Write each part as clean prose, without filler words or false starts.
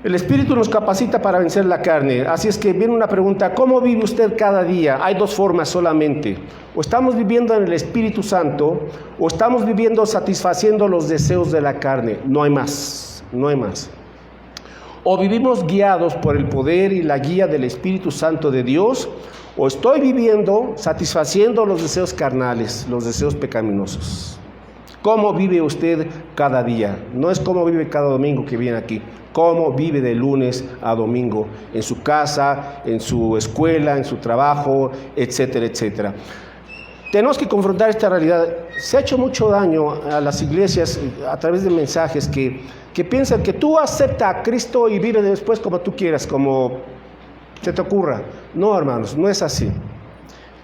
El Espíritu nos capacita para vencer la carne. Así es que viene una pregunta: ¿cómo vive usted cada día? Hay dos formas solamente. O estamos viviendo en el Espíritu Santo, o estamos viviendo satisfaciendo los deseos de la carne. No hay más, no hay más. O vivimos guiados por el poder y la guía del Espíritu Santo de Dios, o estoy viviendo satisfaciendo los deseos carnales, los deseos pecaminosos. ¿Cómo vive usted cada día? No es cómo vive cada domingo que viene aquí. ¿Cómo vive de lunes a domingo? En su casa, en su escuela, en su trabajo, etcétera, etcétera. Tenemos que confrontar esta realidad. Se ha hecho mucho daño a las iglesias a través de mensajes que piensan que tú aceptas a Cristo y vives después como tú quieras, como se te ocurra. No, hermanos, no es así.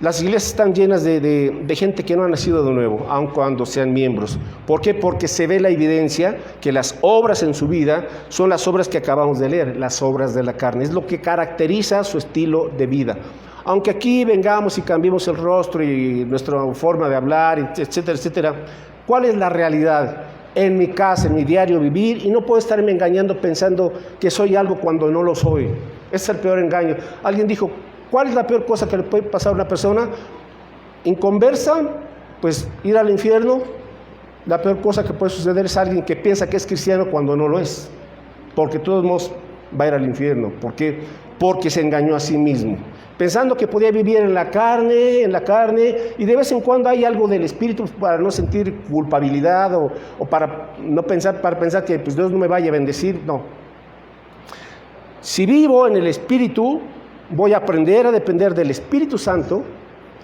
Las iglesias están llenas de gente que no ha nacido de nuevo, aun cuando sean miembros. ¿Por qué? Porque se ve la evidencia que las obras en su vida son las obras que acabamos de leer, las obras de la carne. Es lo que caracteriza su estilo de vida. Aunque aquí vengamos y cambiemos el rostro y nuestra forma de hablar, etcétera, etcétera, ¿cuál es la realidad? En mi casa, en mi diario vivir, y no puedo estarme engañando pensando que soy algo cuando no lo soy. Ese es el peor engaño. Alguien dijo: ¿cuál es la peor cosa que le puede pasar a una persona inconversa? Pues ir al infierno. La peor cosa que puede suceder es alguien que piensa que es cristiano cuando no lo es, porque de todos modos va a ir al infierno. ¿Por qué? Porque se engañó a sí mismo, pensando que podía vivir en la carne, y de vez en cuando hay algo del Espíritu para no sentir culpabilidad o para pensar que pues, Dios no me vaya a bendecir. No. Si vivo en el Espíritu, voy a aprender a depender del Espíritu Santo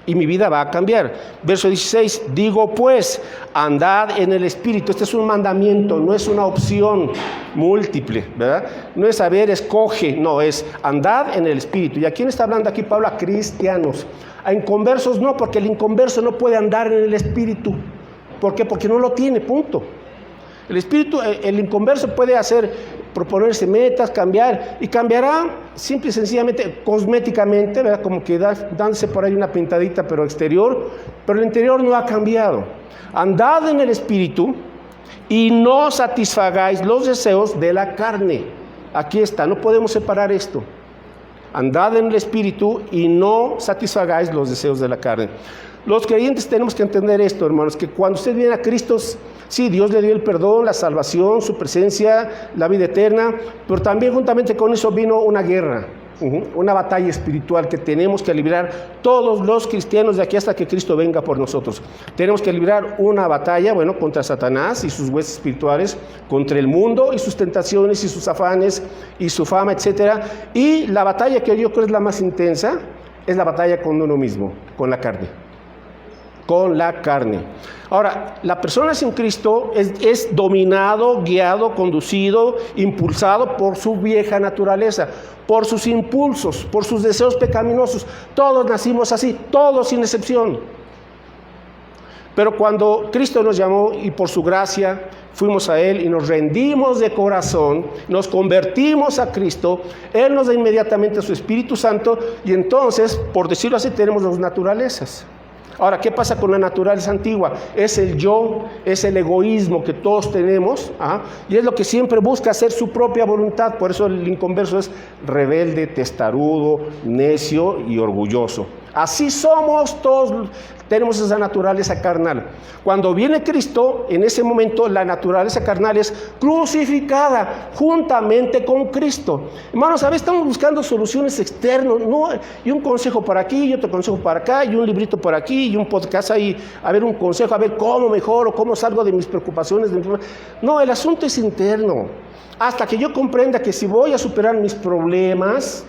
y mi vida va a cambiar. Verso 16, digo pues, andad en el Espíritu. Este es un mandamiento, no es una opción múltiple, ¿verdad? No es saber, escoge, no, es andad en el Espíritu. ¿Y a quién está hablando aquí Pablo? A cristianos. A inconversos no, porque el inconverso no puede andar en el Espíritu. ¿Por qué? Porque no lo tiene, punto. El Espíritu, el inconverso puede proponerse metas, cambiar, y cambiará simple y sencillamente, cosméticamente, ¿verdad? Como que dándose por ahí una pintadita, pero exterior, pero el interior no ha cambiado. Andad en el Espíritu y no satisfagáis los deseos de la carne. Aquí está, no podemos separar esto. Andad en el Espíritu y no satisfagáis los deseos de la carne. Los creyentes tenemos que entender esto, hermanos, que cuando usted viene a Cristo, sí, Dios le dio el perdón, la salvación, su presencia, la vida eterna, pero también juntamente con eso vino una guerra, una batalla espiritual que tenemos que librar todos los cristianos de aquí hasta que Cristo venga por nosotros. Tenemos que librar una batalla, contra Satanás y sus huestes espirituales, contra el mundo y sus tentaciones y sus afanes y su fama, etcétera. Y la batalla que yo creo es la más intensa, es la batalla con uno mismo, con la carne. Con la carne. Ahora, la persona sin Cristo es dominado, guiado, conducido, impulsado por su vieja naturaleza, por sus impulsos, por sus deseos pecaminosos. Todos nacimos así, todos sin excepción. Pero cuando Cristo nos llamó y por su gracia fuimos a Él y nos rendimos de corazón, nos convertimos a Cristo, Él nos da inmediatamente su Espíritu Santo y entonces, por decirlo así, tenemos dos naturalezas. Ahora, ¿qué pasa con la naturaleza antigua? Es el yo, es el egoísmo que todos tenemos, y es lo que siempre busca hacer su propia voluntad. Por eso el inconverso es rebelde, testarudo, necio y orgulloso. Así somos todos, tenemos esa naturaleza carnal. Cuando viene Cristo, en ese momento la naturaleza carnal es crucificada juntamente con Cristo. Hermanos, a veces estamos buscando soluciones externas, ¿no? Y un consejo por aquí, y otro consejo por acá, y un librito por aquí, y un podcast ahí, a ver un consejo, a ver cómo mejoro, cómo salgo de mis preocupaciones. No, el asunto es interno. Hasta que yo comprenda que si voy a superar mis problemas,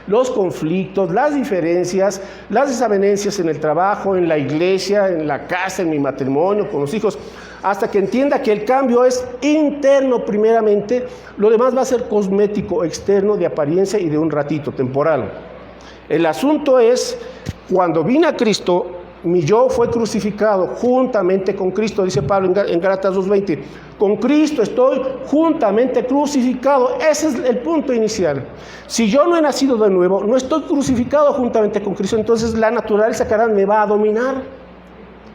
los conflictos, las diferencias, las desavenencias en el trabajo, en la iglesia, en la casa, en mi matrimonio, con los hijos, hasta que entienda que el cambio es interno primeramente, lo demás va a ser cosmético, externo, de apariencia y de un ratito, temporal. El asunto es, cuando vine a Cristo, mi yo fue crucificado juntamente con Cristo, dice Pablo en Gálatas 2:20. Con Cristo estoy juntamente crucificado. Ese es el punto inicial. Si yo no he nacido de nuevo, no estoy crucificado juntamente con Cristo, entonces la naturaleza carnal me va a dominar.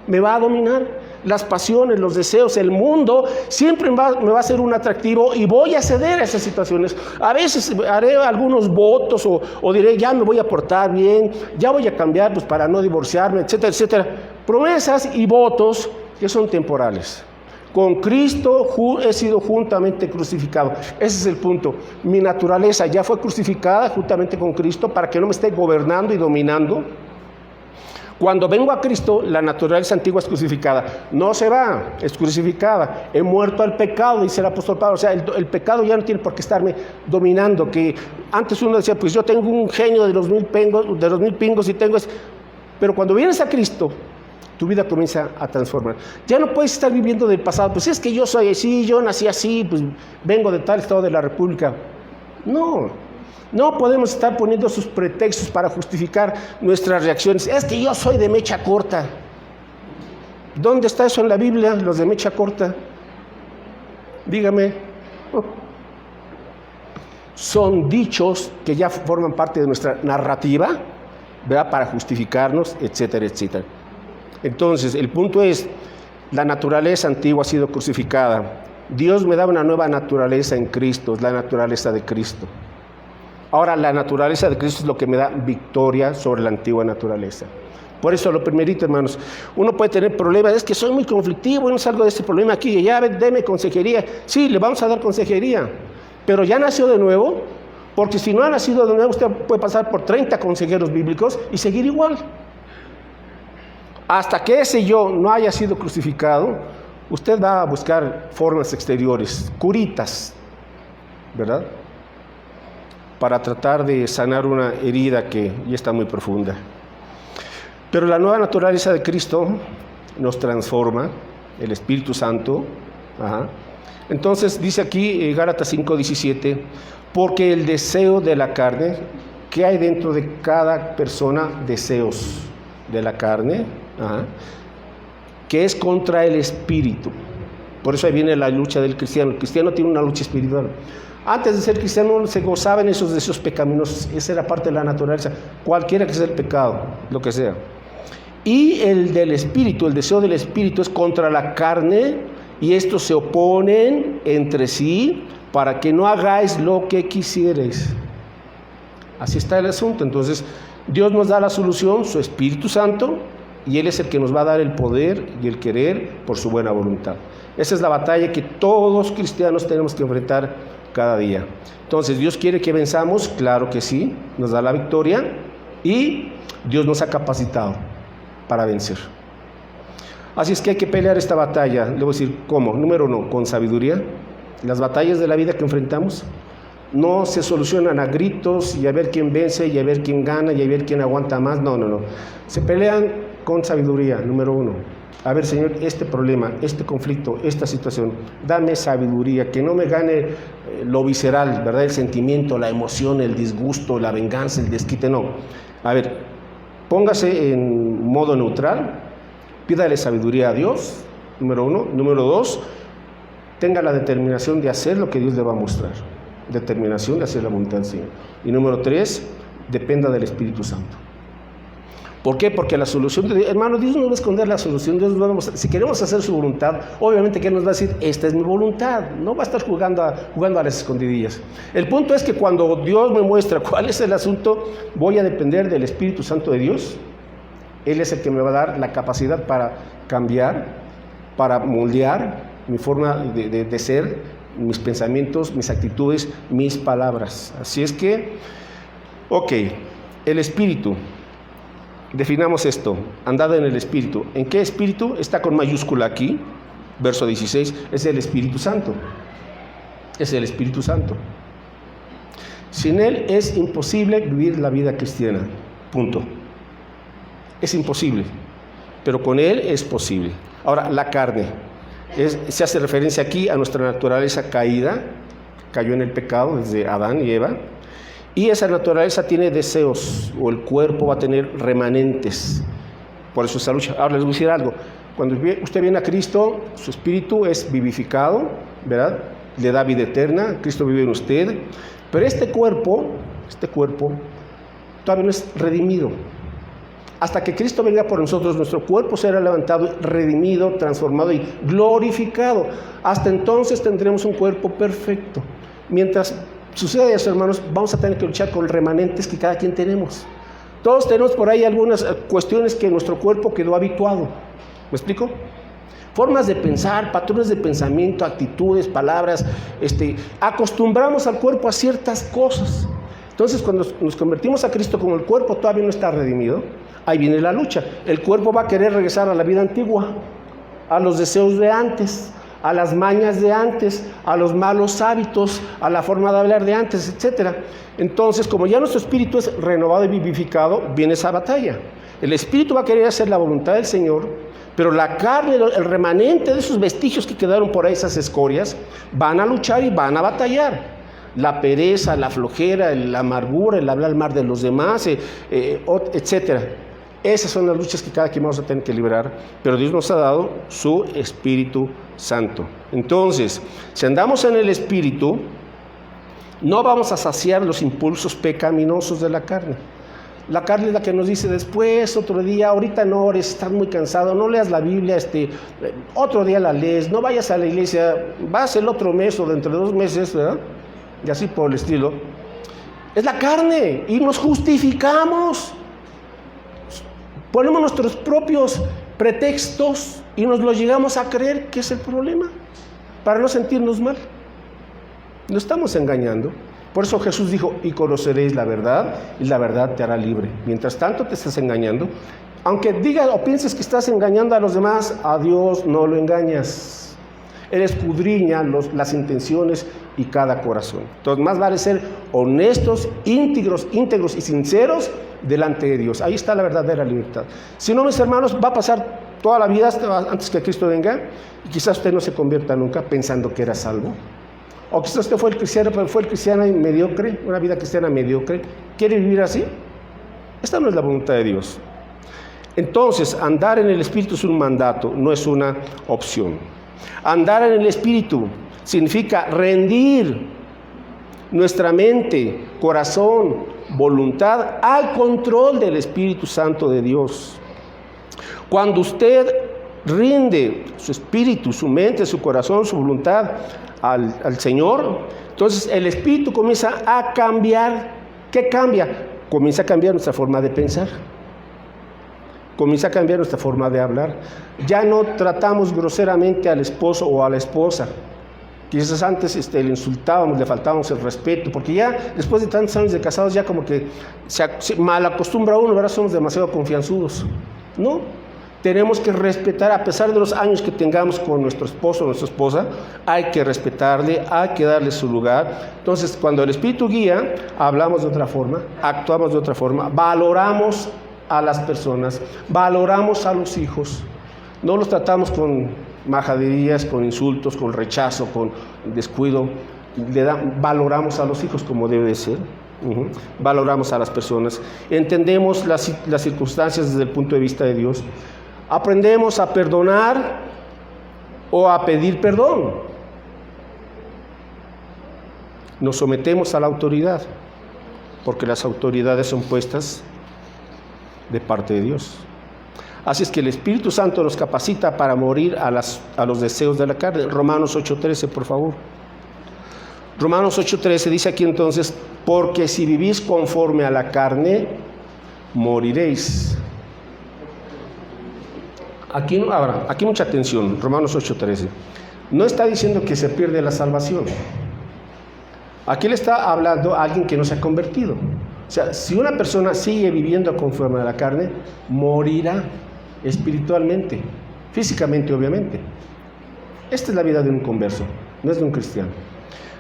Me va a dominar. las pasiones, los deseos, el mundo, siempre me va a ser un atractivo y voy a ceder a esas situaciones. A veces haré algunos votos o diré, ya me voy a portar bien, ya voy a cambiar pues, para no divorciarme, etcétera, etcétera. Promesas y votos que son temporales. Con Cristo he sido juntamente crucificado. Ese es el punto. Mi naturaleza ya fue crucificada juntamente con Cristo para que no me esté gobernando y dominando. Cuando vengo a Cristo, la naturaleza antigua es crucificada. No se va, es crucificada. He muerto al pecado, dice el apóstol Pablo. O sea, el pecado ya no tiene por qué estarme dominando. Que antes uno decía, pues yo tengo un genio de los 1000 pingos y tengo eso. Pero cuando vienes a Cristo, tu vida comienza a transformar. Ya no puedes estar viviendo del pasado. Pues es que yo soy así, yo nací así, pues vengo de tal estado de la República. No podemos estar poniendo sus pretextos para justificar nuestras reacciones. Es que yo soy de mecha corta. ¿Dónde está eso en la Biblia, los de mecha corta? Dígame. Son dichos que ya forman parte de nuestra narrativa, ¿verdad? Para justificarnos, etcétera, etcétera. Entonces, el punto es, la naturaleza antigua ha sido crucificada. Dios me da una nueva naturaleza en Cristo, es la naturaleza de Cristo. Ahora, la naturaleza de Cristo es lo que me da victoria sobre la antigua naturaleza. Por eso, lo primerito, hermanos, uno puede tener problemas, es que soy muy conflictivo, no salgo de este problema aquí, ya deme consejería. Sí, le vamos a dar consejería, pero ya nació de nuevo, porque si no ha nacido de nuevo, usted puede pasar por 30 consejeros bíblicos y seguir igual. Hasta que ese yo no haya sido crucificado, usted va a buscar formas exteriores, curitas, ¿verdad? Para tratar de sanar una herida que ya está muy profunda. Pero la nueva naturaleza de Cristo nos transforma, el Espíritu Santo. Entonces dice aquí Gálatas 5:17, porque el deseo de la carne, ¿qué hay dentro de cada persona? Deseos de la carne, que es contra el Espíritu. Por eso ahí viene la lucha del cristiano. El cristiano tiene una lucha espiritual. Antes de ser cristiano se gozaba en esos deseos pecaminosos. Esa era parte de la naturaleza, cualquiera que sea el pecado, lo que sea. Y el del Espíritu, el deseo del Espíritu es contra la carne, y estos se oponen entre sí para que no hagáis lo que quisierais. Así está el asunto. Entonces, Dios nos da la solución, su Espíritu Santo, y Él es el que nos va a dar el poder y el querer por su buena voluntad. Esa es la batalla que todos cristianos tenemos que enfrentar cada día. Entonces, ¿Dios quiere que venzamos? Claro que sí, nos da la victoria y Dios nos ha capacitado para vencer. Así es que hay que pelear esta batalla. Le voy a decir, ¿cómo? Número 1, con sabiduría. Las batallas de la vida que enfrentamos no se solucionan a gritos y a ver quién vence y a ver quién gana y a ver quién aguanta más. No. Se pelean con sabiduría, número 1. A ver, Señor, este problema, este conflicto, esta situación, dame sabiduría, que no me gane lo visceral, ¿verdad? El sentimiento, la emoción, el disgusto, la venganza, el desquite, no. A ver, póngase en modo neutral, pídale sabiduría a Dios, número 1. Número 2, tenga la determinación de hacer lo que Dios le va a mostrar. Determinación de hacer la voluntad del Señor. Y número 3, dependa del Espíritu Santo. ¿Por qué? Porque la solución, hermano, Dios no va a esconder la solución. Dios nos va a mostrar. Si queremos hacer su voluntad, obviamente que Él nos va a decir, esta es mi voluntad. No va a estar jugando a las escondidillas. El punto es que cuando Dios me muestra cuál es el asunto, voy a depender del Espíritu Santo de Dios. Él es el que me va a dar la capacidad para cambiar, para moldear mi forma de ser, mis pensamientos, mis actitudes, mis palabras. Así es que, el Espíritu. Definamos esto, andad en el Espíritu. ¿En qué Espíritu? Está con mayúscula aquí, verso 16, es el Espíritu Santo. Es el Espíritu Santo. Sin Él es imposible vivir la vida cristiana, punto. Es imposible, pero con Él es posible. Ahora, la carne, se hace referencia aquí a nuestra naturaleza caída, cayó en el pecado desde Adán y Eva. Y esa naturaleza tiene deseos, o el cuerpo va a tener remanentes. Por eso esa lucha. Ahora les voy a decir algo. Cuando usted viene a Cristo, su espíritu es vivificado, ¿verdad? Le da vida eterna, Cristo vive en usted. Pero este cuerpo todavía no es redimido. Hasta que Cristo venga por nosotros, nuestro cuerpo será levantado, redimido, transformado y glorificado. Hasta entonces tendremos un cuerpo perfecto. Mientras suceda eso, hermanos, vamos a tener que luchar con remanentes que cada quien tenemos. Todos tenemos por ahí algunas cuestiones que nuestro cuerpo quedó habituado. ¿Me explico? Formas de pensar, patrones de pensamiento, actitudes, palabras. Acostumbramos al cuerpo a ciertas cosas. Entonces, cuando nos convertimos a Cristo, como el cuerpo todavía no está redimido, ahí viene la lucha. El cuerpo va a querer regresar a la vida antigua, a los deseos de antes, a las mañas de antes, a los malos hábitos, a la forma de hablar de antes, etc. Entonces, como ya nuestro espíritu es renovado y vivificado, viene esa batalla. El espíritu va a querer hacer la voluntad del Señor, pero la carne, el remanente de esos vestigios que quedaron por ahí, esas escorias, van a luchar y van a batallar. La pereza, la flojera, la amargura, el hablar mal de los demás, etc. Esas son las luchas que cada quien vamos a tener que librar, pero Dios nos ha dado su Espíritu Santo. Entonces, si andamos en el Espíritu, no vamos a saciar los impulsos pecaminosos de la carne. La carne es la que nos dice después, otro día, ahorita no ores, estás muy cansado, no leas la Biblia, otro día la lees, no vayas a la iglesia, vas el otro mes o dentro de 2 meses, ¿verdad? Y así por el estilo. Es la carne y nos justificamos. Ponemos nuestros propios pretextos y nos los llegamos a creer que es el problema, para no sentirnos mal. Nos estamos engañando. Por eso Jesús dijo, y conoceréis la verdad, y la verdad te hará libre. Mientras tanto te estás engañando. Aunque digas o pienses que estás engañando a los demás, a Dios no lo engañas. Él escudriña las intenciones y cada corazón. Entonces, más vale ser honestos, íntegros y sinceros delante de Dios. Ahí está la verdadera libertad. Si no, mis hermanos, va a pasar toda la vida antes que Cristo venga, y quizás usted no se convierta nunca pensando que era salvo. O quizás usted fue el cristiano, pero fue el cristiano mediocre, una vida cristiana mediocre. ¿Quiere vivir así? Esta no es la voluntad de Dios. Entonces, andar en el Espíritu es un mandato, no es una opción. Andar en el Espíritu significa rendir nuestra mente, corazón, voluntad al control del Espíritu Santo de Dios. Cuando usted rinde su espíritu, su mente, su corazón, su voluntad al Señor, entonces el Espíritu comienza a cambiar. ¿Qué cambia? Comienza a cambiar nuestra forma de pensar. Comienza a cambiar nuestra forma de hablar. Ya no tratamos groseramente al esposo o a la esposa. Quizás antes le insultábamos, le faltábamos el respeto, porque ya después de tantos años de casados ya como que se mal acostumbra a uno, ¿verdad? Somos demasiado confianzudos. No, tenemos que respetar, a pesar de los años que tengamos con nuestro esposo o nuestra esposa, hay que respetarle, hay que darle su lugar. Entonces, cuando el Espíritu guía, hablamos de otra forma, actuamos de otra forma, valoramos a las personas, valoramos a los hijos, no los tratamos con majaderías, con insultos, con rechazo, con descuido. Valoramos a los hijos como debe de ser. Valoramos a las personas, entendemos las circunstancias desde el punto de vista de Dios, aprendemos a perdonar o a pedir perdón, nos sometemos a la autoridad, porque las autoridades son puestas de parte de Dios. Así es que el Espíritu Santo nos capacita para morir a los deseos de la carne. Romanos 8:13, por favor. Romanos 8:13 dice aquí entonces, porque si vivís conforme a la carne, moriréis. Aquí mucha atención, Romanos 8:13. No está diciendo que se pierde la salvación. Aquí le está hablando a alguien que no se ha convertido. O sea, si una persona sigue viviendo conforme a la carne, morirá espiritualmente, físicamente obviamente. Esta es la vida de un converso, no es de un cristiano.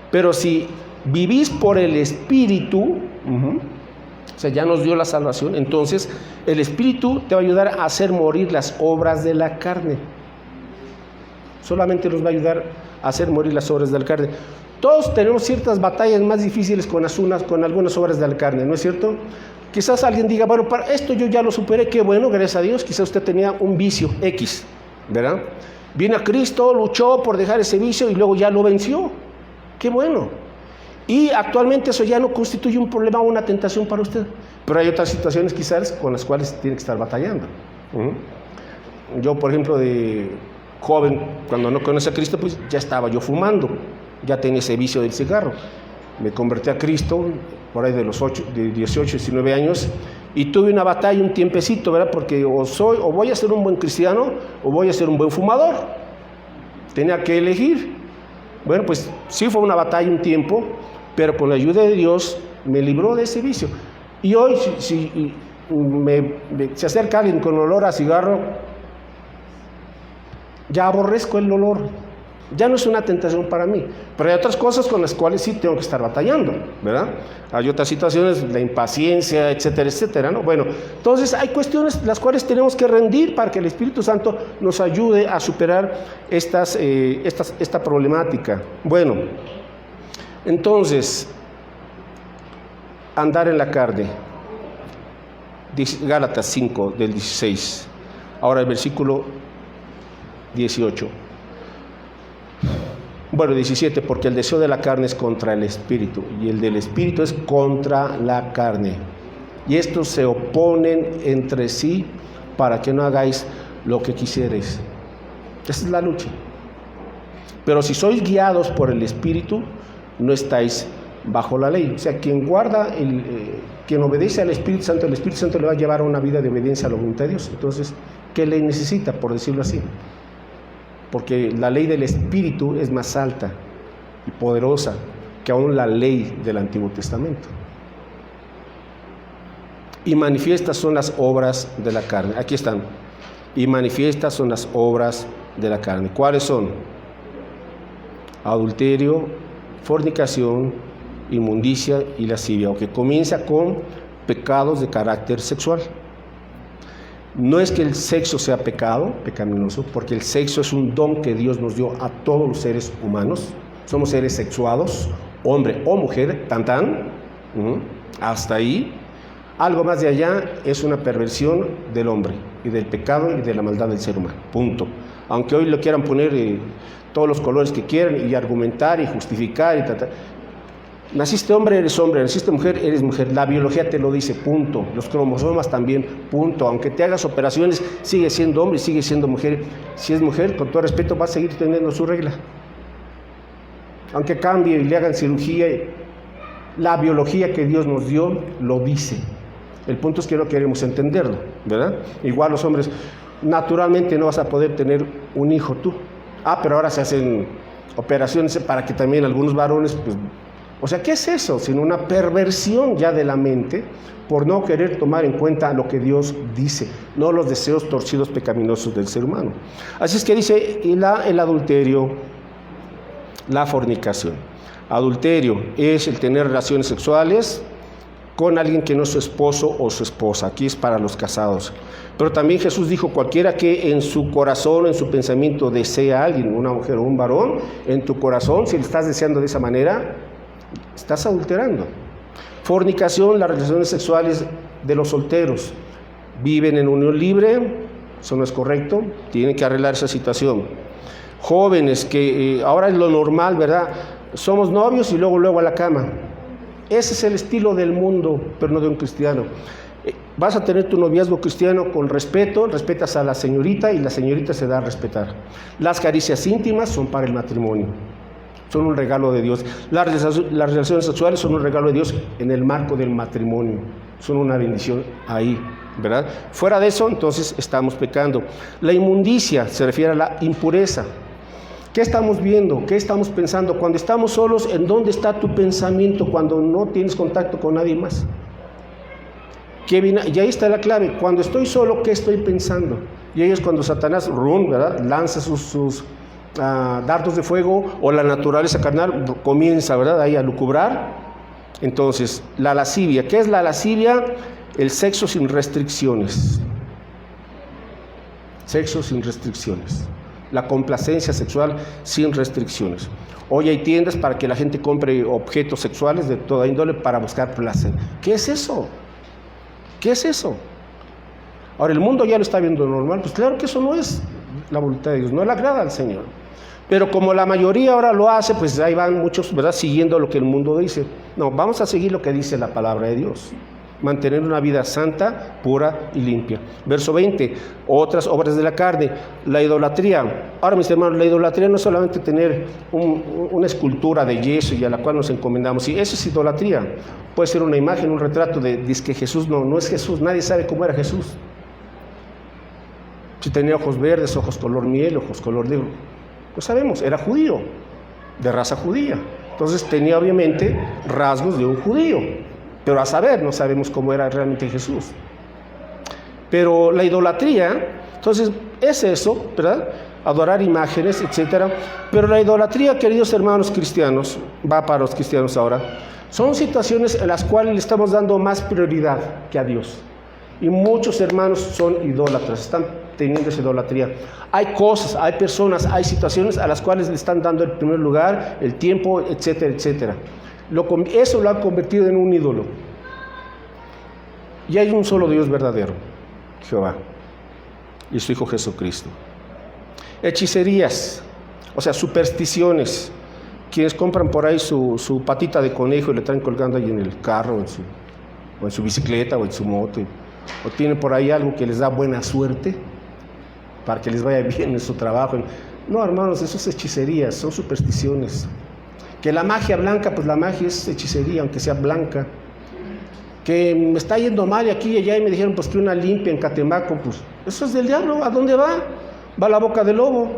Pero si vivís por el Espíritu, o sea, ya nos dio la salvación, entonces el Espíritu te va a ayudar a hacer morir las obras de la carne. Solamente nos va a ayudar a hacer morir las obras de la carne. Todos tenemos ciertas batallas más difíciles con algunas obras de la carne, ¿no es cierto? Quizás alguien diga, bueno, para esto yo ya lo superé, qué bueno, gracias a Dios. Quizás usted tenía un vicio X, ¿verdad? Viene a Cristo, luchó por dejar ese vicio y luego ya lo venció. Qué bueno. Y actualmente eso ya no constituye un problema o una tentación para usted. Pero hay otras situaciones quizás con las cuales tiene que estar batallando. Yo, por ejemplo, de joven, cuando no conocí a Cristo, pues ya estaba yo fumando. Ya tenía ese vicio del cigarro. Me convertí a Cristo por ahí de 18, 19 años, y tuve una batalla un tiempecito, ¿verdad? Porque o voy a ser un buen cristiano o voy a ser un buen fumador. Tenía que elegir. Bueno, pues sí fue una batalla un tiempo, pero con la ayuda de Dios me libró de ese vicio. Y hoy, si se acerca alguien con olor a cigarro, ya aborrezco el olor. Ya no es una tentación para mí, pero hay otras cosas con las cuales sí tengo que estar batallando, ¿verdad? Hay otras situaciones, la impaciencia, etcétera, etcétera, ¿no? Bueno, entonces hay cuestiones las cuales tenemos que rendir para que el Espíritu Santo nos ayude a superar esta problemática. Bueno, entonces, andar en la carne, Gálatas 5, del 16, ahora el versículo 18. Bueno, 17, porque el deseo de la carne es contra el espíritu y el del espíritu es contra la carne. Y estos se oponen entre sí para que no hagáis lo que quisierais. Esa es la lucha. Pero si sois guiados por el espíritu, no estáis bajo la ley. O sea, quien obedece al Espíritu Santo, el Espíritu Santo le va a llevar a una vida de obediencia a la voluntad de Dios. Entonces, ¿qué ley necesita, por decirlo así? Porque la ley del Espíritu es más alta y poderosa que aún la ley del Antiguo Testamento. Y manifiestas son las obras de la carne. Aquí están. Y manifiestas son las obras de la carne. ¿Cuáles son? Adulterio, fornicación, inmundicia y lascivia, que comienza con pecados de carácter sexual. No es que el sexo sea pecaminoso, porque el sexo es un don que Dios nos dio a todos los seres humanos. Somos seres sexuados, hombre o mujer, hasta ahí. Algo más de allá es una perversión del hombre y del pecado y de la maldad del ser humano, punto. Aunque hoy lo quieran poner todos los colores que quieran y argumentar y justificar y tratar. Naciste hombre, eres hombre, naciste mujer, eres mujer. La biología te lo dice, punto. Los cromosomas también, punto. Aunque te hagas operaciones, sigue siendo hombre y sigue siendo mujer. Si es mujer, con todo respeto, va a seguir teniendo su regla. Aunque cambie y le hagan cirugía, la biología que Dios nos dio lo dice. El punto es que no queremos entenderlo, ¿verdad? Igual los hombres, naturalmente no vas a poder tener un hijo tú. Pero ahora se hacen operaciones para que también algunos varones, pues, o sea, ¿qué es eso? Sino una perversión ya de la mente por no querer tomar en cuenta lo que Dios dice, no los deseos torcidos pecaminosos del ser humano. Así es que dice el adulterio, la fornicación. Adulterio es el tener relaciones sexuales con alguien que no es su esposo o su esposa. Aquí es para los casados. Pero también Jesús dijo, cualquiera que en su corazón, en su pensamiento desea a alguien, una mujer o un varón, en tu corazón, si le estás deseando de esa manera, estás adulterando. Fornicación, las relaciones sexuales de los solteros. Viven en unión libre, eso no es correcto, tienen que arreglar esa situación. Jóvenes que ahora es lo normal, ¿verdad? Somos novios y luego a la cama. Ese es el estilo del mundo, pero no de un cristiano. Vas a tener tu noviazgo cristiano con respeto, respetas a la señorita y la señorita se da a respetar. Las caricias íntimas son para el matrimonio, son un regalo de Dios. Las relaciones sexuales son un regalo de Dios en el marco del matrimonio, son una bendición ahí, ¿verdad? Fuera de eso, entonces estamos pecando. La inmundicia se refiere a la impureza. ¿Qué estamos viendo? ¿Qué estamos pensando? Cuando estamos solos, ¿en dónde está tu pensamiento cuando no tienes contacto con nadie más? Y ahí está la clave. Cuando estoy solo, ¿qué estoy pensando? Y ahí es cuando Satanás, ¿verdad?, lanza sus dardos de fuego, o la naturaleza carnal comienza, ¿verdad?, ahí a lucubrar. Entonces, la lascivia. ¿Qué es la lascivia? El sexo sin restricciones. Sexo sin restricciones. La complacencia sexual sin restricciones. Hoy hay tiendas para que la gente compre objetos sexuales de toda índole para buscar placer. ¿Qué es eso? ¿Qué es eso? Ahora, el mundo ya lo está viendo normal. Pues claro que eso no es la voluntad de Dios, no le agrada al Señor. Pero como la mayoría ahora lo hace, pues ahí van muchos, ¿verdad?, siguiendo lo que el mundo dice. No, vamos a seguir lo que dice la palabra de Dios. Mantener una vida santa, pura y limpia. Verso 20, otras obras de la carne, la idolatría. Ahora, mis hermanos, la idolatría no es solamente tener una escultura de yeso y a la cual nos encomendamos. Sí, eso es idolatría. Puede ser una imagen, un retrato de que Jesús no es Jesús. Nadie sabe cómo era Jesús. Si tenía ojos verdes, ojos color miel, ojos color negro. Lo sabemos, era judío, de raza judía. Entonces tenía obviamente rasgos de un judío. Pero a saber, no sabemos cómo era realmente Jesús. Pero la idolatría, entonces, es eso, ¿verdad? Adorar imágenes, etcétera. Pero la idolatría, queridos hermanos cristianos, va para los cristianos ahora, son situaciones en las cuales le estamos dando más prioridad que a Dios. Y muchos hermanos son idólatras, están teniendo esa idolatría. Hay cosas, hay personas, hay situaciones a las cuales le están dando el primer lugar, el tiempo, etcétera, etcétera. Eso lo ha convertido en un ídolo. Y hay un solo Dios verdadero, Jehová, y su Hijo Jesucristo. Hechicerías, o sea, supersticiones. Quienes compran por ahí su patita de conejo y le traen colgando ahí en el carro, o en su bicicleta, o en su moto, o tienen por ahí algo que les da buena suerte, para que les vaya bien en su trabajo. No, hermanos, eso es hechicerías, son supersticiones. Que la magia blanca, pues la magia es hechicería, aunque sea blanca. Que me está yendo mal y aquí y allá y me dijeron pues que una limpia en Catemaco, pues eso es del diablo. ¿A dónde va? Va a la boca del lobo.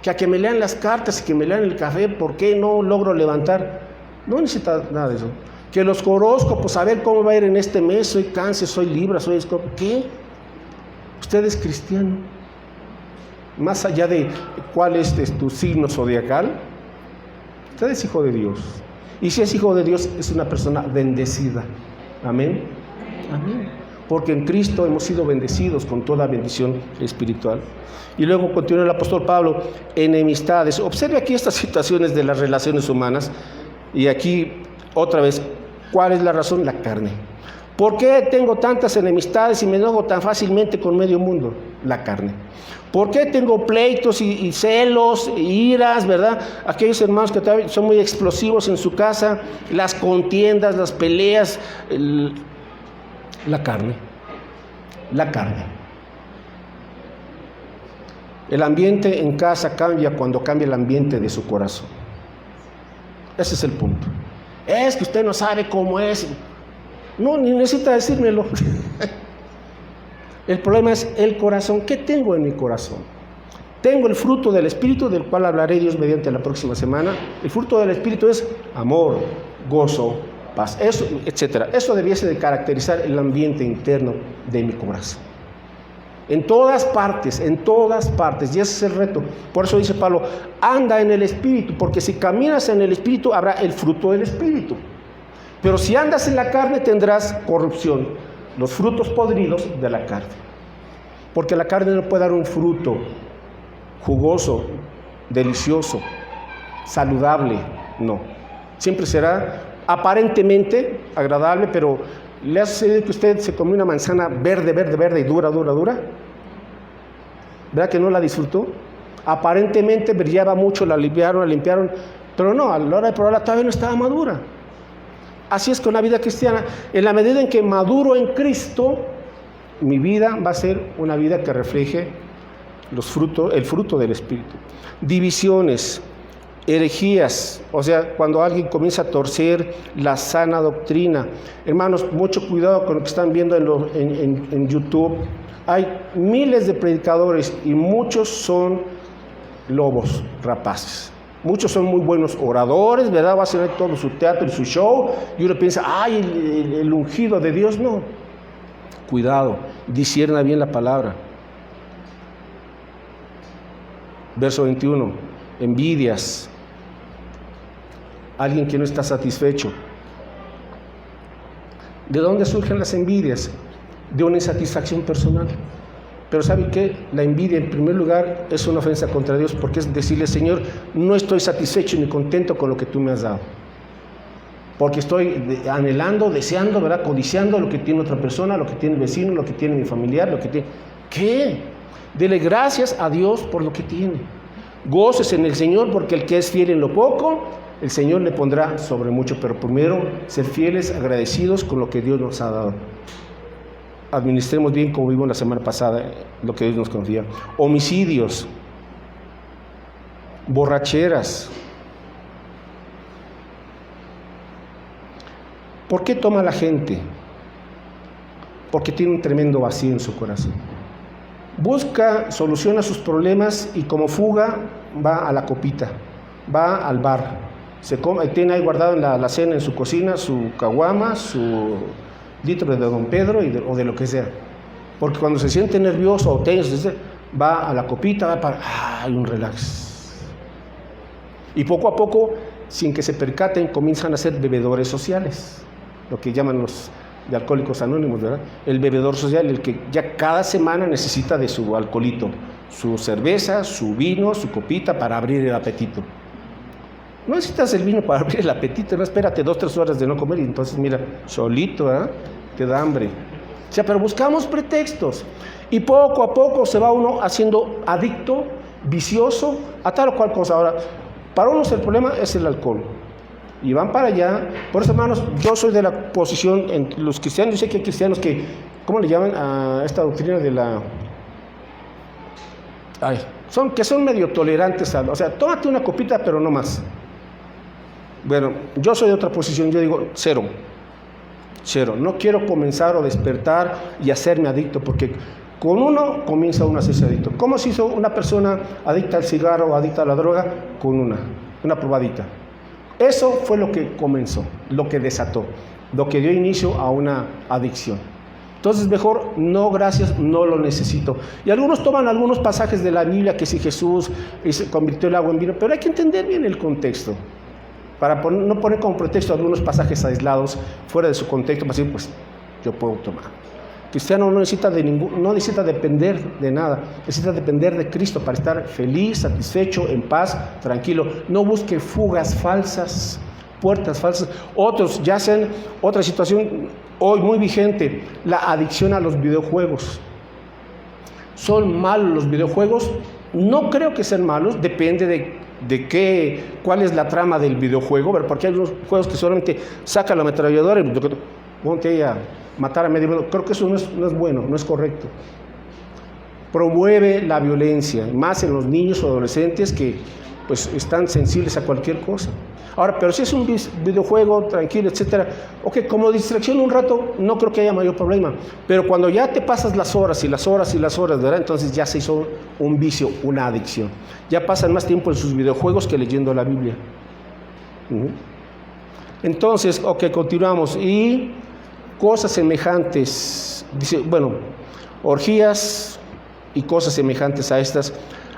Que a que me lean las cartas y que me lean el café, ¿por qué no logro levantar? No necesita nada de eso. Que los horóscopos, a ver cómo va a ir en este mes, soy Cáncer, soy Libra, soy Escorpio. ¿Qué? Usted es cristiano. Más allá de cuál es tu signo zodiacal, usted es hijo de Dios. Y si es hijo de Dios, es una persona bendecida. Amén. Amén. Porque en Cristo hemos sido bendecidos con toda bendición espiritual. Y luego continúa el apóstol Pablo, enemistades. Observe aquí estas situaciones de las relaciones humanas. Y aquí, otra vez, ¿cuál es la razón? La carne. ¿Por qué tengo tantas enemistades y me enojo tan fácilmente con medio mundo? La carne. ¿Por qué tengo pleitos y celos, iras, verdad? Aquellos hermanos que son muy explosivos en su casa, las contiendas, las peleas, la carne. La carne. El ambiente en casa cambia cuando cambia el ambiente de su corazón. Ese es el punto. Es que usted no sabe cómo es. No, ni necesita decírmelo. El problema es el corazón. ¿Qué tengo en mi corazón? Tengo el fruto del Espíritu, del cual hablaré Dios mediante la próxima semana. El fruto del Espíritu es amor, gozo, paz, eso, etc. Eso debiese de caracterizar el ambiente interno de mi corazón. En todas partes, y ese es el reto. Por eso dice Pablo, anda en el Espíritu, porque si caminas en el Espíritu, habrá el fruto del Espíritu. Pero si andas en la carne, tendrás corrupción, los frutos podridos de la carne. Porque la carne no puede dar un fruto jugoso, delicioso, saludable, no. Siempre será aparentemente agradable, pero ¿le ha sucedido que usted se comió una manzana verde y dura? ¿Verdad que no la disfrutó? Aparentemente brillaba mucho, la limpiaron, pero no, a la hora de probarla todavía no estaba madura. Así es con la vida cristiana. En la medida en que maduro en Cristo, mi vida va a ser una vida que refleje el fruto del Espíritu. Divisiones, herejías, o sea, cuando alguien comienza a torcer la sana doctrina. Hermanos, mucho cuidado con lo que están viendo en YouTube. Hay miles de predicadores y muchos son lobos rapaces. Muchos son muy buenos oradores, ¿verdad? Va a hacer todo su teatro y su show, y uno piensa, ¡ay, el ungido de Dios! No. Cuidado, discierna bien la palabra. Verso 21, envidias. Alguien que no está satisfecho. ¿De dónde surgen las envidias? De una insatisfacción personal. Pero ¿sabe qué? La envidia, en primer lugar, es una ofensa contra Dios, porque es decirle, Señor, no estoy satisfecho ni contento con lo que tú me has dado. Porque estoy anhelando, deseando, ¿verdad? Codiciando lo que tiene otra persona, lo que tiene el vecino, lo que tiene mi familiar, lo que tiene... ¿Qué? Dele gracias a Dios por lo que tiene. Goces en el Señor, porque el que es fiel en lo poco, el Señor le pondrá sobre mucho. Pero primero, ser fieles, agradecidos con lo que Dios nos ha dado. Administremos bien, como vimos la semana pasada, lo que Dios nos confía. Homicidios, borracheras. ¿Por qué toma la gente? Porque tiene un tremendo vacío en su corazón. Busca, soluciona sus problemas y como fuga va a la copita, va al bar. Tiene ahí guardado en la cena en su cocina su caguama, su litro de Don Pedro o de lo que sea. Porque cuando se siente nervioso o tenso, va a la copita, va para un relax. Y poco a poco, sin que se percaten, comienzan a ser bebedores sociales, lo que llaman los de Alcohólicos Anónimos, ¿verdad? El bebedor social, el que ya cada semana necesita de su alcoholito, su cerveza, su vino, su copita para abrir el apetito. No necesitas el vino para abrir el apetito, no, espérate 2-3 horas de no comer y entonces mira, solito, ¿verdad? Te da hambre. O sea, pero buscamos pretextos y poco a poco se va uno haciendo adicto, vicioso a tal o cual cosa. Ahora, para unos el problema es el alcohol. Y van para allá. Por eso, hermanos, yo soy de la posición en los cristianos. Yo sé que hay cristianos que, ¿cómo le llaman a esta doctrina de la? Son medio tolerantes. O sea, tómate una copita, pero no más. Bueno, yo soy de otra posición. Yo digo, cero. No quiero comenzar o despertar y hacerme adicto, porque con uno comienza uno a hacerse adicto. ¿Cómo se hizo una persona adicta al cigarro o adicta a la droga? Con una probadita. Eso fue lo que comenzó, lo que desató, lo que dio inicio a una adicción. Entonces mejor, no gracias, no lo necesito. Y algunos toman algunos pasajes de la Biblia, que si Jesús se convirtió el agua en vino, pero hay que entender bien el contexto, para no poner como pretexto algunos pasajes aislados, fuera de su contexto, para decir, pues yo puedo tomar. Cristiano no necesita depender de nada, necesita depender de Cristo para estar feliz, satisfecho, en paz, tranquilo. No busque fugas falsas, puertas falsas. Otros ya hacen otra situación hoy muy vigente, la adicción a los videojuegos. ¿Son malos los videojuegos? No creo que sean malos, depende de cuál es la trama del videojuego, porque hay unos juegos que solamente sacan la ametralladora y ponte ahí a matar a medio mundo. Creo que eso no es bueno, no es correcto. Promueve la violencia, más en los niños o adolescentes que pues están sensibles a cualquier cosa. Ahora, pero si es un videojuego tranquilo, etcétera, ok, como distracción un rato, no creo que haya mayor problema. Pero cuando ya te pasas las horas y las horas y las horas, ¿verdad? Entonces ya se hizo un vicio, una adicción. Ya pasan más tiempo en sus videojuegos que leyendo la Biblia. Entonces, ok, continuamos. Y cosas semejantes, dice, bueno, orgías y cosas semejantes a estas,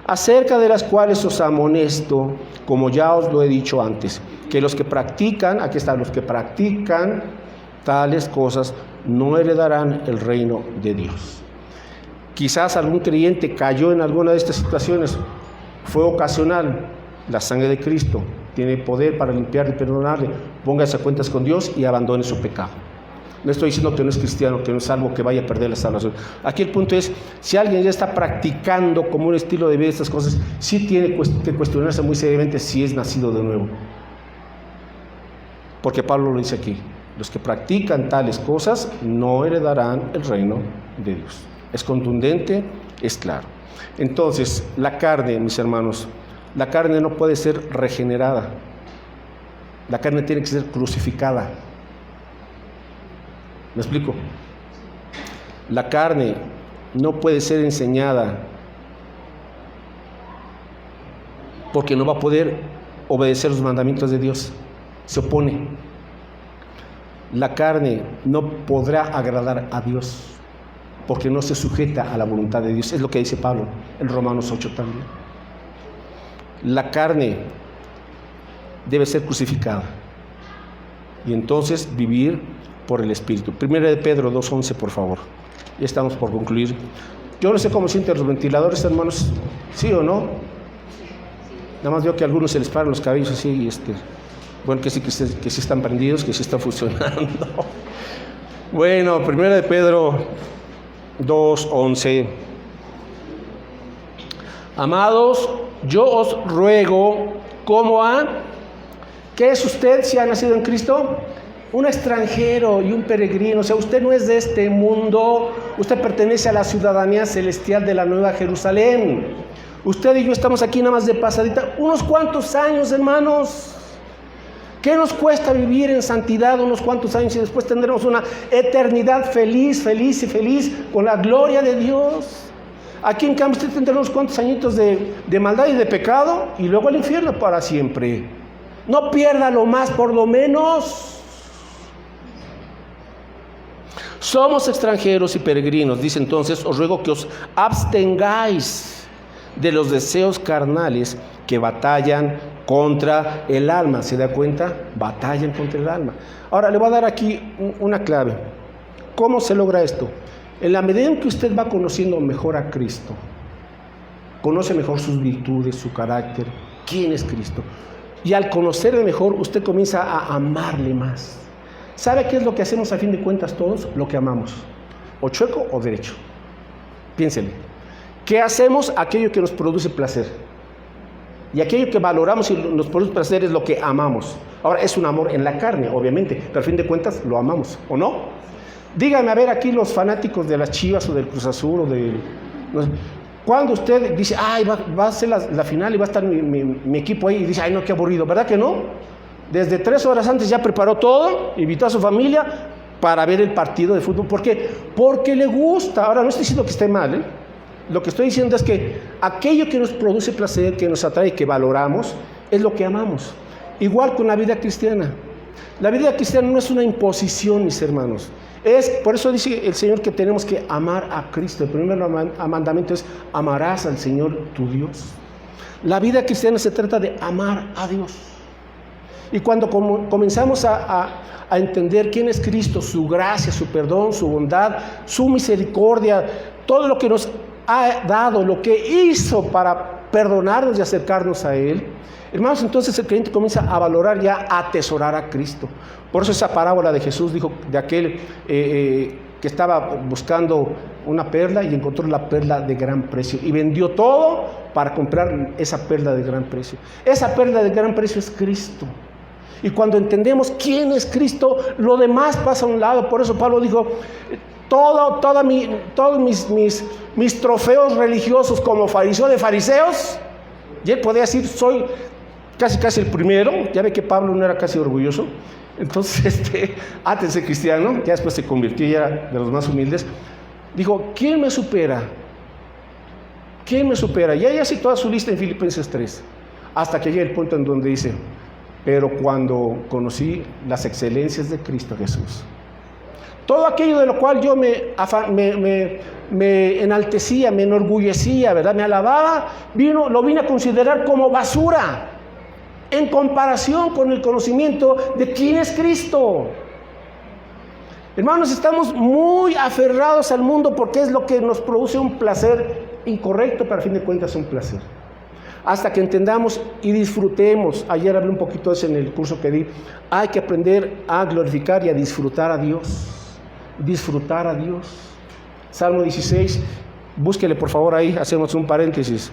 acerca de las cuales os amonesto, como ya os lo he dicho antes, que los que practican, aquí están, los que practican tales cosas no heredarán el reino de Dios. Quizás algún creyente cayó en alguna de estas situaciones, fue ocasional. La sangre de Cristo tiene poder para limpiar y perdonarle. Póngase a cuentas con Dios y abandone su pecado. No estoy diciendo que no es cristiano, que no es algo que vaya a perder la salvación. Aquí el punto es, si alguien ya está practicando como un estilo de vida estas cosas, sí tiene que cuestionarse muy seriamente si es nacido de nuevo. Porque Pablo lo dice aquí, los que practican tales cosas no heredarán el reino de Dios. Es contundente, es claro. Entonces, la carne, mis hermanos, la carne no puede ser regenerada. La carne tiene que ser crucificada. ¿Me explico? La carne no puede ser enseñada porque no va a poder obedecer los mandamientos de Dios. Se opone. La carne no podrá agradar a Dios porque no se sujeta a la voluntad de Dios. Es lo que dice Pablo en Romanos 8 también. La carne debe ser crucificada y entonces vivir por el Espíritu. Primera de Pedro 2:11, por favor. Ya estamos por concluir. Yo no sé cómo sienten los ventiladores, hermanos, ¿sí o no? Nada más veo que a algunos se les paran los cabellos así y bueno, que sí están prendidos, que sí están funcionando. Bueno, Primera de Pedro 2:11. Amados, yo os ruego como a... ¿Qué es usted si ha nacido en Cristo? Un extranjero y un peregrino. O sea, usted no es de este mundo, usted pertenece a la ciudadanía celestial de la Nueva Jerusalén. Usted y yo estamos aquí nada más de pasadita, unos cuantos años, hermanos. ¿Qué nos cuesta vivir en santidad unos cuantos años y después tendremos una eternidad feliz, feliz y feliz con la gloria de Dios? Aquí en cambio usted tendrá unos cuantos añitos de maldad y de pecado y luego el infierno para siempre. No pierda lo más por lo menos. Somos extranjeros y peregrinos, dice entonces, os ruego que os abstengáis de los deseos carnales que batallan contra el alma. ¿Se da cuenta? Batallan contra el alma. Ahora le voy a dar aquí una clave. ¿Cómo se logra esto? En la medida en que usted va conociendo mejor a Cristo, conoce mejor sus virtudes, su carácter, quién es Cristo, y al conocerle mejor, usted comienza a amarle más. ¿Sabe qué es lo que hacemos a fin de cuentas todos? Lo que amamos, o chueco o derecho. Piénsele. ¿Qué hacemos? Aquello que nos produce placer. Y aquello que valoramos y nos produce placer es lo que amamos. Ahora, es un amor en la carne, obviamente, pero a fin de cuentas lo amamos, ¿o no? Dígame, a ver, aquí los fanáticos de las Chivas o del Cruz Azul o del... No sé, cuando usted dice, ay, va a ser la final y va a estar mi equipo ahí, y dice, ay, no, qué aburrido, ¿verdad que no? Desde 3 horas antes ya preparó todo, invitó a su familia para ver el partido de fútbol. ¿Por qué? Porque le gusta. Ahora, no estoy diciendo que esté mal, ¿eh? Lo que estoy diciendo es que aquello que nos produce placer, que nos atrae, que valoramos, es lo que amamos. Igual con la vida cristiana. La vida cristiana no es una imposición, mis hermanos. Por eso dice el Señor que tenemos que amar a Cristo. El primer mandamiento es: amarás al Señor tu Dios. La vida cristiana se trata de amar a Dios. Y cuando comenzamos a entender quién es Cristo, su gracia, su perdón, su bondad, su misericordia, todo lo que nos ha dado, lo que hizo para perdonarnos y acercarnos a Él, hermanos, entonces el creyente comienza a valorar y a atesorar a Cristo. Por eso esa parábola de Jesús dijo de aquel que estaba buscando una perla y encontró la perla de gran precio y vendió todo para comprar esa perla de gran precio. Esa perla de gran precio es Cristo. Y cuando entendemos quién es Cristo, lo demás pasa a un lado. Por eso Pablo dijo, todos mis trofeos religiosos como fariseo de fariseos, y él podía decir, soy casi el primero. Ya ve que Pablo no era casi orgulloso. Entonces, antes de cristiano, ya después se convirtió ya de los más humildes. Dijo, ¿quién me supera? ¿Quién me supera? Y ella citó toda su lista en Filipenses 3, hasta que llega el punto en donde dice, pero cuando conocí las excelencias de Cristo Jesús, todo aquello de lo cual yo me enaltecía, me enorgullecía, ¿verdad? Me alababa, lo vine a considerar como basura en comparación con el conocimiento de quién es Cristo. Hermanos, estamos muy aferrados al mundo porque es lo que nos produce un placer incorrecto, pero a fin de cuentas es un placer. Hasta que entendamos y disfrutemos. Ayer hablé un poquito de eso en el curso que di. Hay que aprender a glorificar y a disfrutar a Dios. Disfrutar a Dios. Salmo 16, búsquele por favor ahí, hacemos un paréntesis.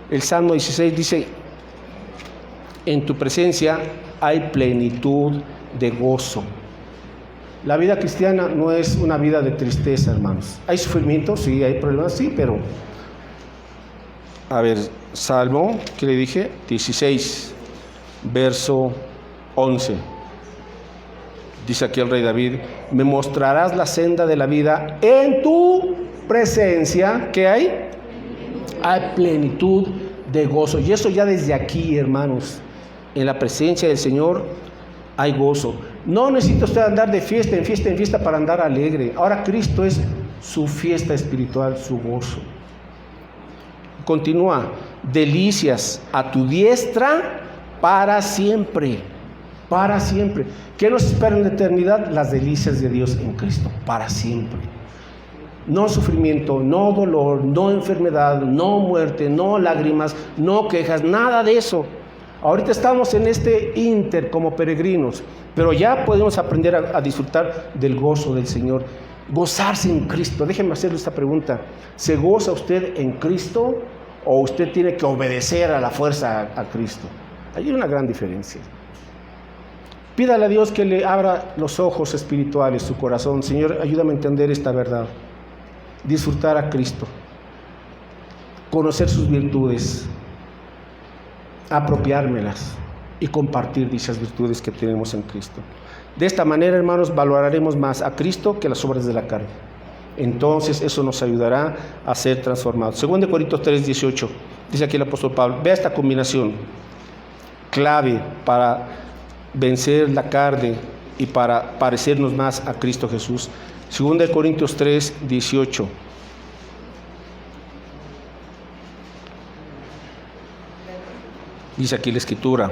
El Salmo 16 dice, en tu presencia hay plenitud de gozo. La vida cristiana no es una vida de tristeza, hermanos. Hay sufrimiento, sí, hay problemas, sí, pero... A ver, Salmo, ¿qué le dije? 16, verso 11. Dice aquí el rey David, me mostrarás la senda de la vida en tu presencia. ¿Qué hay? Hay plenitud de gozo. Y eso ya desde aquí, hermanos. En la presencia del Señor hay gozo. No necesita usted andar de fiesta en fiesta en fiesta para andar alegre. Ahora Cristo es su fiesta espiritual, su gozo. Continúa, delicias a tu diestra para siempre, para siempre. ¿Qué nos espera en la eternidad? Las delicias de Dios en Cristo, para siempre. No sufrimiento, no dolor, no enfermedad, no muerte, no lágrimas, no quejas, nada de eso. Ahorita estamos en este ínter como peregrinos, pero ya podemos aprender a disfrutar del gozo del Señor. Gozarse en Cristo. Déjenme hacerle esta pregunta. ¿Se goza usted en Cristo o usted tiene que obedecer a la fuerza a Cristo. Hay una gran diferencia. Pídale a Dios que le abra los ojos espirituales, su corazón. Señor, ayúdame a entender esta verdad. Disfrutar a Cristo. Conocer sus virtudes. Apropiármelas y compartir dichas virtudes que tenemos en Cristo. De esta manera, hermanos, valoraremos más a Cristo que las obras de la carne. Entonces eso nos ayudará a ser transformados. 2 Corintios 3:18, dice aquí el apóstol Pablo. Vea esta combinación clave para vencer la carne y para parecernos más a Cristo Jesús. 2 Corintios 3:18. Dice aquí la Escritura: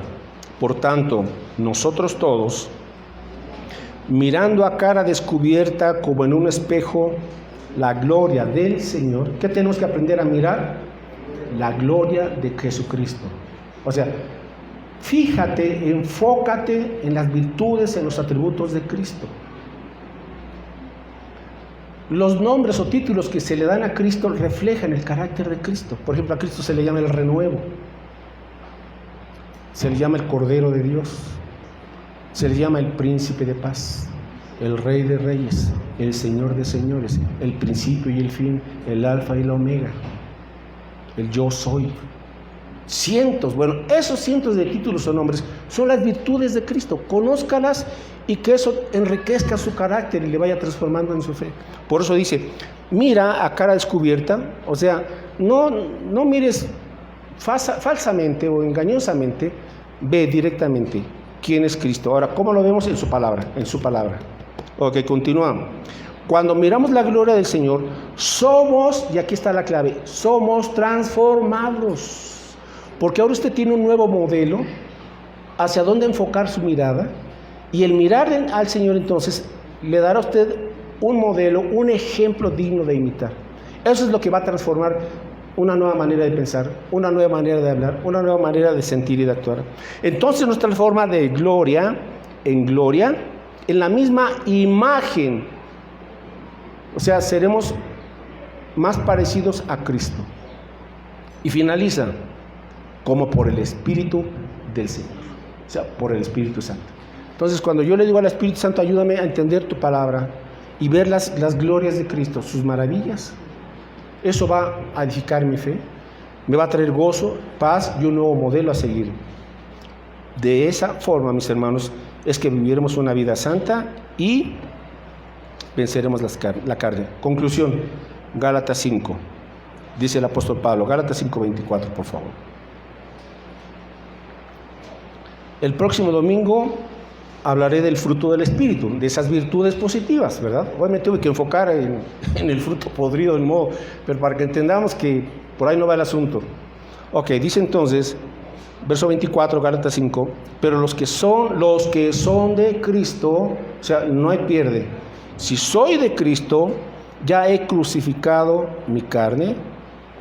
por tanto, nosotros todos, mirando a cara descubierta como en un espejo la gloria del Señor. ¿Qué tenemos que aprender a mirar? La gloria de Jesucristo. O sea, fíjate, enfócate en las virtudes, en los atributos de Cristo. Los nombres o títulos que se le dan a Cristo reflejan el carácter de Cristo. Por ejemplo, a Cristo se le llama el renuevo, se le llama el Cordero de Dios, se le llama el Príncipe de Paz, el Rey de Reyes, el Señor de Señores, el principio y el fin, el Alfa y la Omega, el Yo Soy. Cientos, bueno, esos cientos de títulos o nombres son las virtudes de Cristo. Conózcalas y que eso enriquezca su carácter y le vaya transformando en su fe. Por eso dice, mira a cara descubierta, o sea, no mires falsamente o engañosamente, ve directamente quién es Cristo. Ahora, ¿cómo lo vemos? En su palabra, en su palabra. Ok, continuamos. Cuando miramos la gloria del Señor, somos, y aquí está la clave, somos transformados. Porque ahora usted tiene un nuevo modelo hacia dónde enfocar su mirada, y el mirar al Señor entonces le dará a usted un modelo, un ejemplo digno de imitar. Eso es lo que va a transformar una nueva manera de pensar, una nueva manera de hablar, una nueva manera de sentir y de actuar. Entonces nos transforma de gloria en gloria, en la misma imagen. O sea, seremos más parecidos a Cristo. Y finaliza, como por el Espíritu del Señor. O sea, por el Espíritu Santo. Entonces, cuando yo le digo al Espíritu Santo, ayúdame a entender tu palabra y ver las glorias de Cristo, sus maravillas, eso va a edificar mi fe, me va a traer gozo, paz y un nuevo modelo a seguir. De esa forma, mis hermanos, es que viviremos una vida santa y venceremos la carne. Conclusión, Gálatas 5, dice el apóstol Pablo, Gálatas 5:24, por favor. El próximo domingo hablaré del fruto del Espíritu, de esas virtudes positivas, ¿verdad? Hoy me tuve que enfocar en el fruto podrido del modo, pero para que entendamos que por ahí no va el asunto. Ok, dice entonces, verso 24, Gálatas 5, pero los que son de Cristo, o sea, no hay pierde. Si soy de Cristo, ya he crucificado mi carne,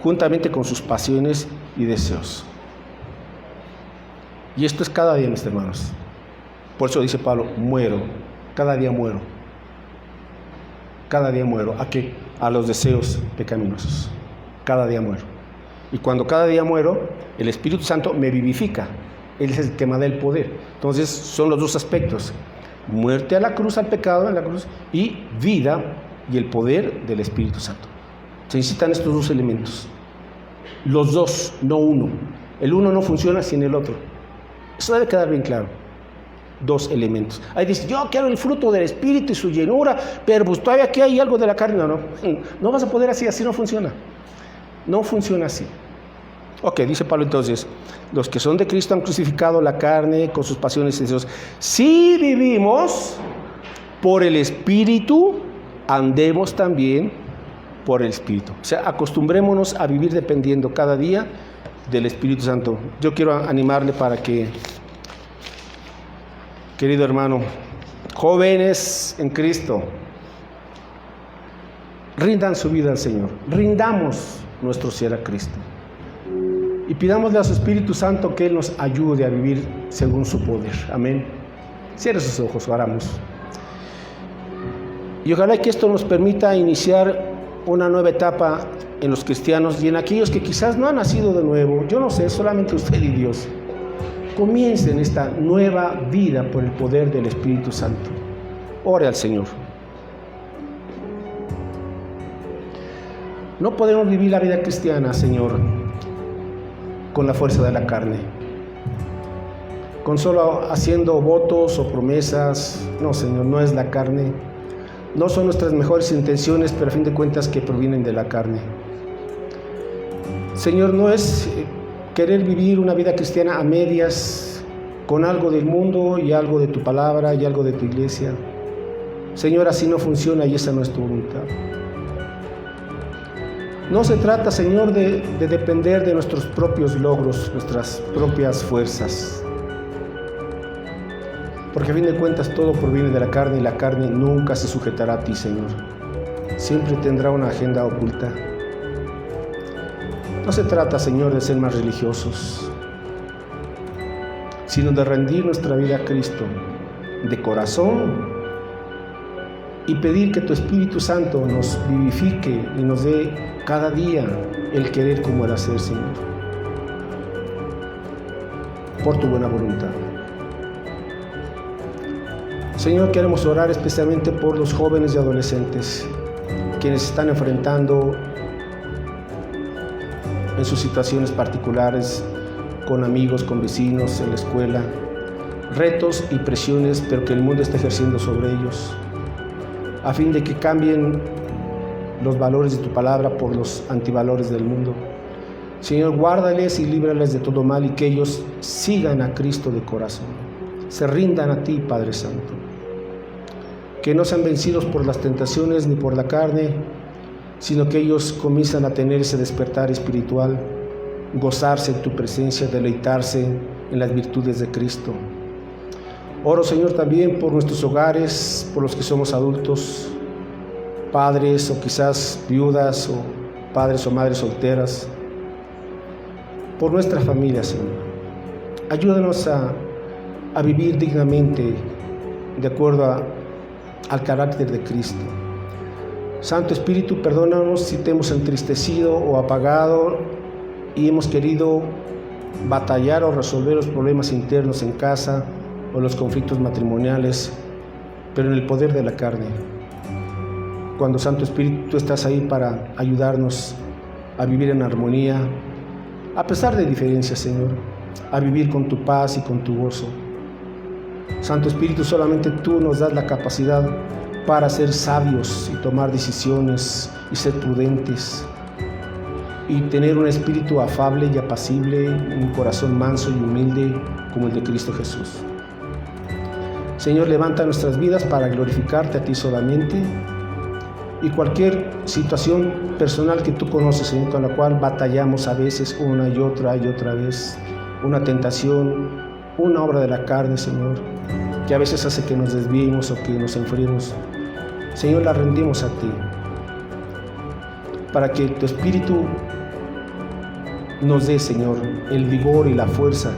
juntamente con sus pasiones y deseos. Y esto es cada día, mis hermanos. Por eso dice Pablo, muero, cada día muero. Cada día muero. ¿A qué? A los deseos pecaminosos. Cada día muero. Y cuando cada día muero, el Espíritu Santo me vivifica. Él es el que me da el poder. Entonces son los dos aspectos. Muerte a la cruz, al pecado en la cruz, y vida y el poder del Espíritu Santo. Se necesitan estos dos elementos. Los dos, no uno. El uno no funciona sin el otro. Eso debe quedar bien claro. Dos elementos. Ahí dice, yo quiero el fruto del Espíritu y su llenura, pero pues todavía aquí hay algo de la carne. No vas a poder así no funciona. No funciona así. Ok, dice Pablo entonces, los que son de Cristo han crucificado la carne con sus pasiones y deseos. Si vivimos por el Espíritu, andemos también por el Espíritu. O sea, acostumbrémonos a vivir dependiendo cada día del Espíritu Santo. Yo quiero animarle para que, querido hermano, jóvenes en Cristo, rindan su vida al Señor, rindamos nuestro ser a Cristo y pidámosle a su Espíritu Santo que Él nos ayude a vivir según su poder. Amén. Cierre sus ojos, oramos. Y ojalá que esto nos permita iniciar una nueva etapa en los cristianos y en aquellos que quizás no han nacido de nuevo, yo no sé, solamente usted y Dios, comiencen esta nueva vida por el poder del Espíritu Santo. Ore al Señor. No podemos vivir la vida cristiana, Señor, con la fuerza de la carne, con solo haciendo votos o promesas. No, Señor, no es la carne, no son nuestras mejores intenciones, pero a fin de cuentas que provienen de la carne. Señor, no es querer vivir una vida cristiana a medias, con algo del mundo y algo de tu palabra y algo de tu iglesia. Señor, así no funciona y esa no es tu voluntad. No se trata, Señor, de depender de nuestros propios logros, nuestras propias fuerzas. Porque a fin de cuentas todo proviene de la carne y la carne nunca se sujetará a ti, Señor. Siempre tendrá una agenda oculta. No se trata, Señor, de ser más religiosos, sino de rendir nuestra vida a Cristo de corazón y pedir que tu Espíritu Santo nos vivifique y nos dé cada día el querer como el hacer, Señor, por tu buena voluntad. Señor, queremos orar especialmente por los jóvenes y adolescentes quienes están enfrentando en sus situaciones particulares, con amigos, con vecinos, en la escuela, retos y presiones, pero que el mundo está ejerciendo sobre ellos, a fin de que cambien los valores de tu palabra por los antivalores del mundo. Señor, guárdales y líbrales de todo mal y que ellos sigan a Cristo de corazón, se rindan a ti, Padre Santo, que no sean vencidos por las tentaciones ni por la carne, sino que ellos comienzan a tener ese despertar espiritual, gozarse en tu presencia, deleitarse en las virtudes de Cristo. Oro, Señor, también por nuestros hogares, por los que somos adultos, padres o quizás viudas o padres o madres solteras, por nuestra familia, Señor. Ayúdanos a vivir dignamente de acuerdo al carácter de Cristo. Santo Espíritu, perdónanos si te hemos entristecido o apagado y hemos querido batallar o resolver los problemas internos en casa o los conflictos matrimoniales, pero en el poder de la carne. Cuando, Santo Espíritu, tú estás ahí para ayudarnos a vivir en armonía, a pesar de diferencias, Señor, a vivir con tu paz y con tu gozo. Santo Espíritu, solamente tú nos das la capacidad para ser sabios y tomar decisiones y ser prudentes y tener un espíritu afable y apacible, un corazón manso y humilde como el de Cristo Jesús. Señor, levanta nuestras vidas para glorificarte a ti solamente, y cualquier situación personal que tú conoces, Señor, con la cual batallamos a veces una y otra vez, una tentación, una obra de la carne, Señor, que a veces hace que nos desviemos o que nos enfriemos. Señor, la rendimos a ti, para que tu Espíritu nos dé, Señor, el vigor y la fuerza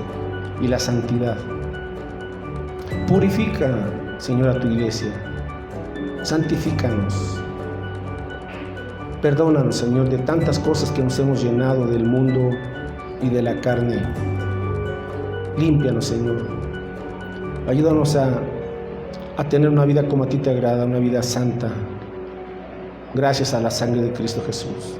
y la santidad. Purifica, Señor, a tu iglesia, santifícanos. Perdónanos, Señor, de tantas cosas que nos hemos llenado del mundo y de la carne. Límpianos, Señor. Ayúdanos a tener una vida como a ti te agrada, una vida santa, gracias a la sangre de Cristo Jesús.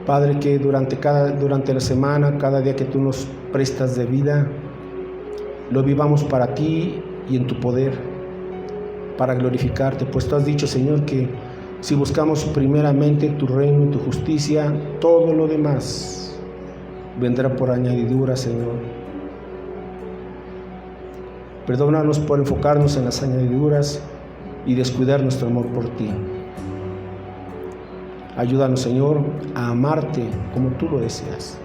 Padre, que durante la semana, cada día que tú nos prestas de vida, lo vivamos para ti y en tu poder, para glorificarte, pues tú has dicho, Señor, que si buscamos primeramente tu reino y tu justicia, todo lo demás vendrá por añadidura, Señor. Perdónanos por enfocarnos en las añadiduras y descuidar nuestro amor por ti. Ayúdanos, Señor, a amarte como tú lo deseas.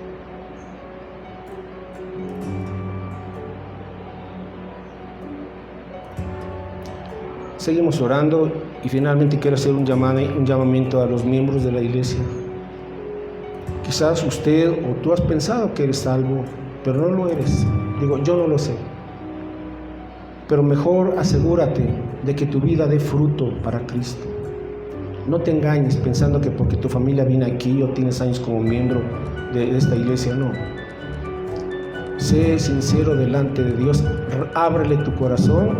Seguimos orando y finalmente quiero hacer un llamamiento a los miembros de la iglesia. Quizás usted o tú has pensado que eres salvo, pero no lo eres. Digo, yo no lo sé. Pero mejor asegúrate de que tu vida dé fruto para Cristo. No te engañes pensando que porque tu familia viene aquí o tienes años como miembro de esta iglesia, no. Sé sincero delante de Dios, ábrele tu corazón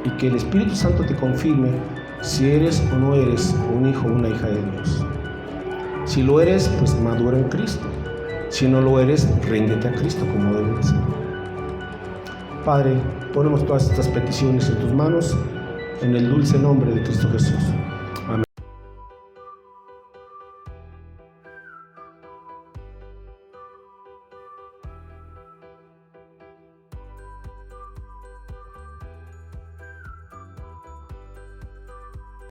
y que el Espíritu Santo te confirme si eres o no eres un hijo o una hija de Dios. Si lo eres, pues madura en Cristo. Si no lo eres, ríndete a Cristo como debe ser. Padre, ponemos todas estas peticiones en tus manos, en el dulce nombre de Cristo Jesús.